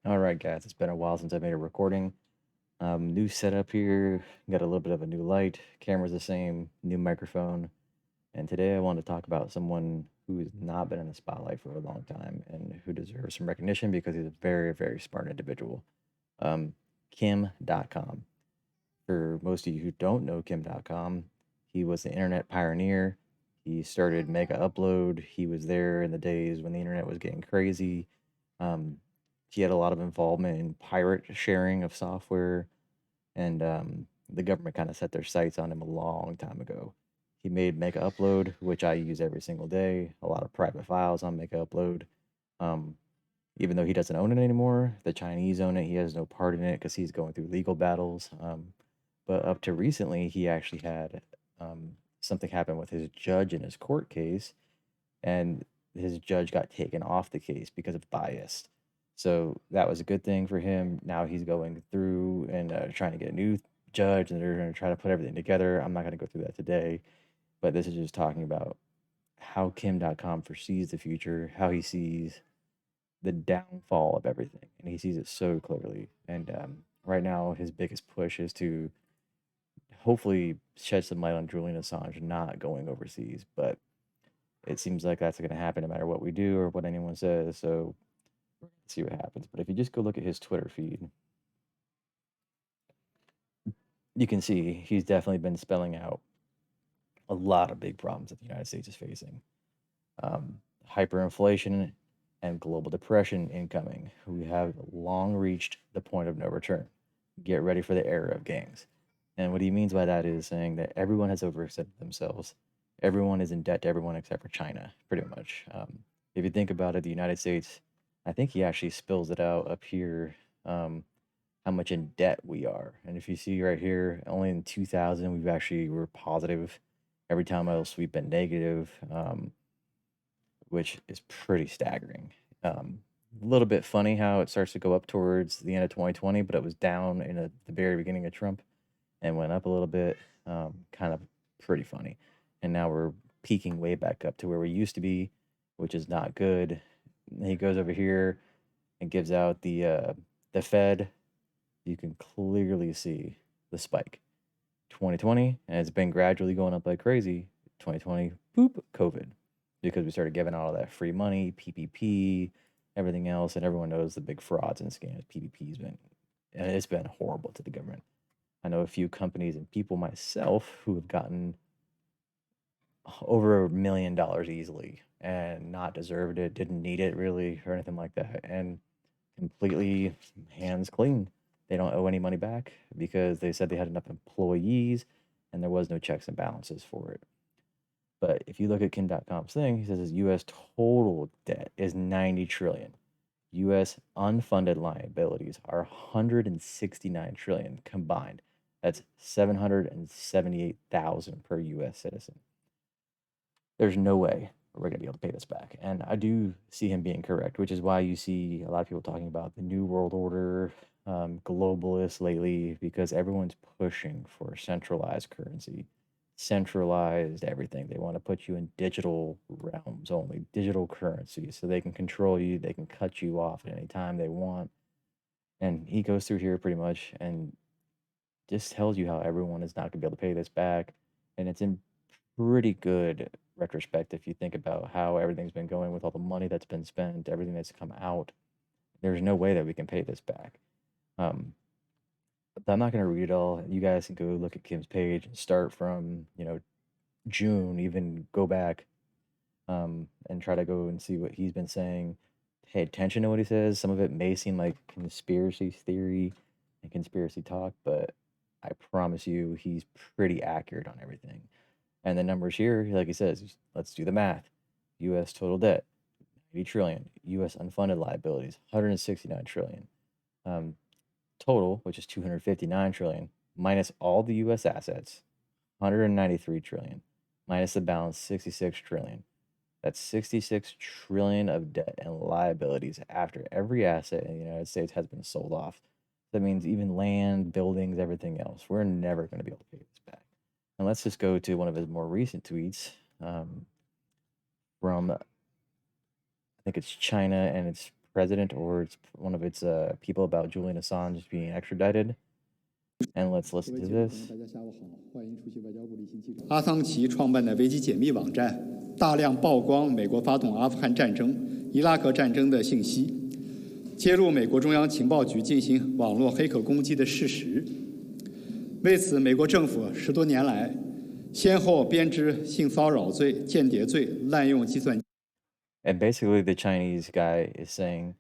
All right, guys, it's been a while since I made a recording. New setup here, got a little bit of a new light, camera's the same, new microphone, and today I want to talk about someone who's not been in the spotlight for a long time and who deserves some recognition because he's a very, very smart individual. Um, Kim.com. For most of you who don't know Kim.com, he was the internet pioneer. He started Mega Upload. He was there in the days when the internet was getting crazy. Um, he had a lot of involvement in pirate sharing of software, and the government kind of set their sights on him a long time ago. He made Mega Upload, which I use every single day, a lot of private files on Mega Upload. Um, Even though he doesn't own it anymore, the Chinese own it. He has no part in it because he's going through legal battles. But up to recently, he actually had something happen with his judge in his court case, and his judge got taken off the case because of bias. So that was a good thing for him. Now he's going through and trying to get a new judge, and they're going to try to put everything together. I'm not going to go through that today, but this is just talking about how Kim.com foresees the future, how he sees the downfall of everything, and he sees it so clearly. And right now, his biggest push is to hopefully shed some light on Julian Assange not going overseas. But it seems like that's going to happen no matter what we do or what anyone says. So let's see what happens. But if you just go look at his Twitter feed, you can see he's definitely been spelling out a lot of big problems that the United States is facing. um, Hyperinflation and global depression incoming. We have long reached the point of no return. Get ready for the era of gangs. And what he means by that is saying that everyone has overextended themselves. Everyone is in debt to everyone except for China, pretty much. If you think about it, the United States, I think he actually spills it out up here, how much in debt we are. And if you see right here, only in 2000, we've actually were positive. Every time else, we've been negative. Which is pretty staggering. A little bit funny how it starts to go up towards the end of 2020, but it was down in the very beginning of Trump and went up a little bit. Kind of pretty funny. And now we're peaking way back up to where we used to be, which is not good. And he goes over here and gives out the Fed. You can clearly see the spike. 2020, and it's been gradually going up like crazy. 2020, boop, COVID, because we started giving out all that free money, PPP, everything else, and everyone knows the big frauds and scams PPP's been, and it's been horrible to the government. I know a few companies and people myself who have gotten over $1 million easily and not deserved it, didn't need it really or anything like that, and completely hands clean. They don't owe any money back because they said they had enough employees and there was no checks and balances for it. But if you look at Kim.com's thing, he says his US total debt is 90 trillion. US unfunded liabilities are 169 trillion combined. That's 778,000 per US citizen. There's no way we're going to be able to pay this back. And I do see him being correct, which is why you see a lot of people talking about the New World Order, globalists lately, because everyone's pushing for centralized currency, centralized everything. They want to put you in digital realms only, digital currency, so they can control you, they can cut you off at any time they want. And he goes through here pretty much and just tells you how everyone is not going to be able to pay this back. And it's in pretty good retrospect if you think about how everything's been going with all the money that's been spent, everything that's come out. There's no way that we can pay this back. Um, but I'm not going to read it all. You guys can go look at Kim's page and start from, June, even go back and try to go and see what he's been saying. Pay attention to what he says. Some of it may seem like conspiracy theory and conspiracy talk, but I promise you he's pretty accurate on everything. And the numbers here, like he says, let's do the math. US total debt, 80 trillion. US unfunded liabilities, 169 trillion. Um, Total, which is 259 trillion, minus all the US assets, 193 trillion, minus the balance, 66 trillion. That's 66 trillion of debt and liabilities after every asset in the United States has been sold off. That means even land, buildings, everything else. We're never going to be able to pay this back. And let's just go to one of his more recent tweets from, I think it's China, and it's president or one of its people about Julian Assange being extradited. And let's listen to this. 阿桑奇创办的维基解密网站大量曝光美国发动阿富汗战争、伊拉克战争的信息，揭露美国中央情报局进行网络黑客攻击的事实。为此，美国政府10多年来先后编织性骚扰罪、间谍罪、滥用计算。And basically, the Chinese guy is saying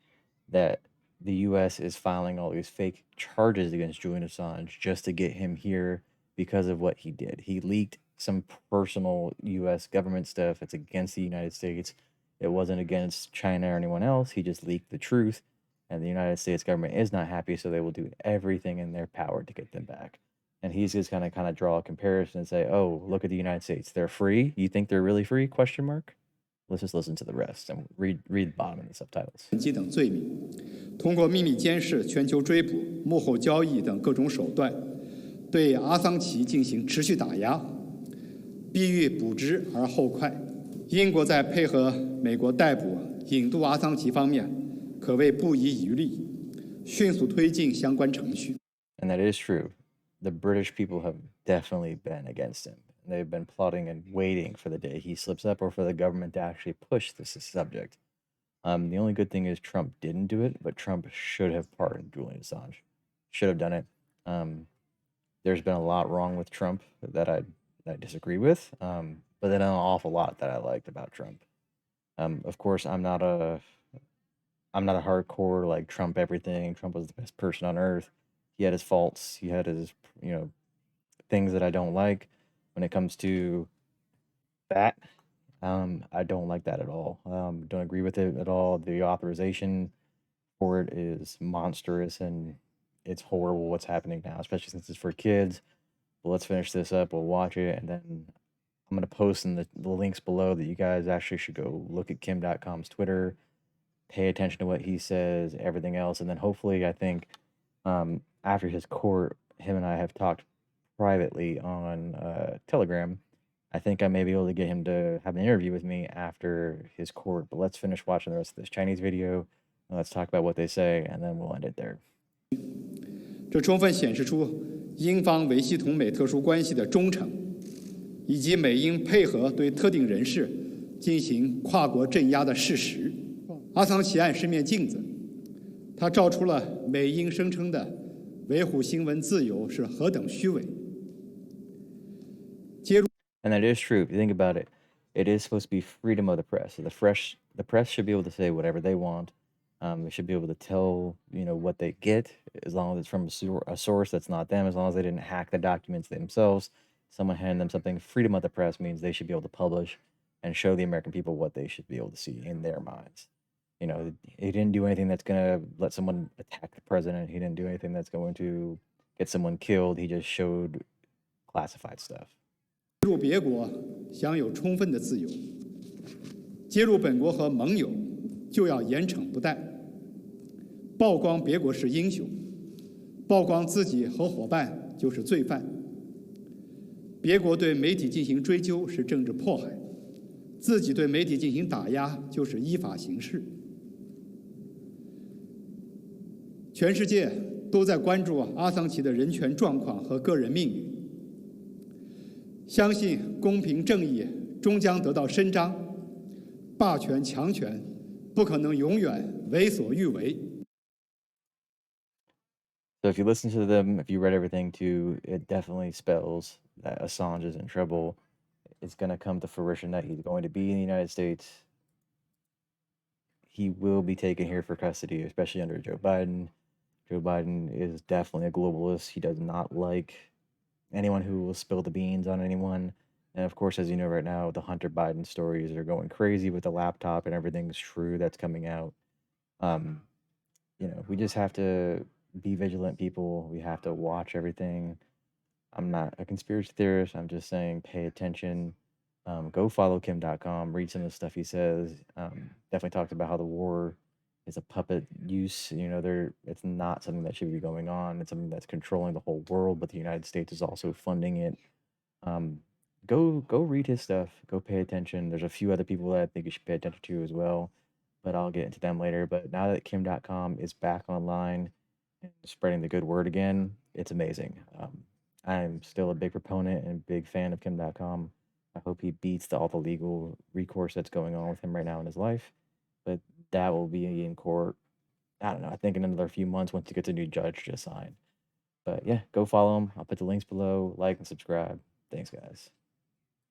that the U.S. is filing all these fake charges against Julian Assange just to get him here because of what he did. He leaked some personal U.S. government stuff. It's against the United States. It wasn't against China or anyone else. He just leaked the truth. And the United States government is not happy, so they will do everything in their power to get them back. And he's just gonna kind of draw a comparison and say, "Oh, look at the United States. They're free. You think they're really free?" Question mark. Let's just listen to the rest and read the bottom of the subtitles. 等罪名，通过秘密监视、全球追捕、幕后交易等各种手段，对阿桑奇进行持续打压，必欲捕之而后快。英国在配合美国逮捕、引渡阿桑奇方面，可谓不遗余力，迅速推进相关程序。And that is true. The British people have definitely been against him. They've been plotting and waiting for the day he slips up or for the government to actually push this subject. The only good thing is Trump didn't do it, but Trump should have pardoned Julian Assange. Should have done it. There's been a lot wrong with Trump that I disagree with, but then an awful lot that I liked about Trump. Of course, I'm not a hardcore like Trump everything. Trump was the best person on earth. He had his faults. He had his things that I don't like. When it comes to that, I don't like that at all. Don't agree with it at all. The authorization for it is monstrous and it's horrible what's happening now, especially since it's for kids. But let's finish this up. We'll watch it, and then I'm going to post in the links below that you guys actually should go look at KimDotCom's Twitter, pay attention to what he says, everything else. And then hopefully, I think after his court, him and I have talked privately on Telegram. I think I may be able to get him to have an interview with me after his court. But let's finish watching the rest of this Chinese video. And let's talk about what they say, and then we'll end it there. 这充分显示出英方维系同美特殊关系的忠诚，以及美英配合对特定人士进行跨国镇压的事实。阿桑奇案是面镜子，它照出了美英声称的维护新闻自由是何等虚伪。And that is true. If you think about it, it is supposed to be freedom of the press. So the press should be able to say whatever they want. They should be able to tell what they get, as long as it's from a source that's not them. As long as they didn't hack the documents themselves, someone handed them something. Freedom of the press means they should be able to publish and show the American people what they should be able to see in their minds. He didn't do anything that's gonna let someone attack the president. He didn't do anything that's going to get someone killed. He just showed classified stuff. 入别国享有充分的自由，揭露本国和盟友就要严惩不贷。曝光别国是英雄，曝光自己和伙伴就是罪犯。别国对媒体进行追究是政治迫害，自己对媒体进行打压就是依法行事。全世界都在关注阿桑奇的人权状况和个人命运。相信公平正义终将得到伸张，霸权强权不可能永远为所欲为。So if you listen to them, if you read everything too, it definitely spells that Assange is in trouble. It's going to come to fruition that he's going to be in the United States. He will be taken here for custody, especially under Joe Biden. Joe Biden is definitely a globalist. He does not like anyone who will spill the beans on anyone. And of course, as you know right now, the Hunter Biden stories are going crazy with the laptop and everything's true that's coming out. We just have to be vigilant, people. We have to watch everything. I'm not a conspiracy theorist. I'm just saying pay attention. Go follow KimDotCom. Read some of the stuff he says. Definitely talked about how the war is a puppet use. It's not something that should be going on. It's something that's controlling the whole world, but the United States is also funding it. Go read his stuff. Go pay attention. There's a few other people that I think you should pay attention to as well. but I'll get into them later. But now that Kim.com is back online and spreading the good word again, it's amazing. I'm still a big proponent and big fan of Kim.com. I hope he beats all the legal recourse that's going on with him right now in his life. But that will be in court. I don't know. I think in another few months once he gets a new judge to assign. But yeah, go follow him. I'll put the links below. Like and subscribe. Thanks, guys.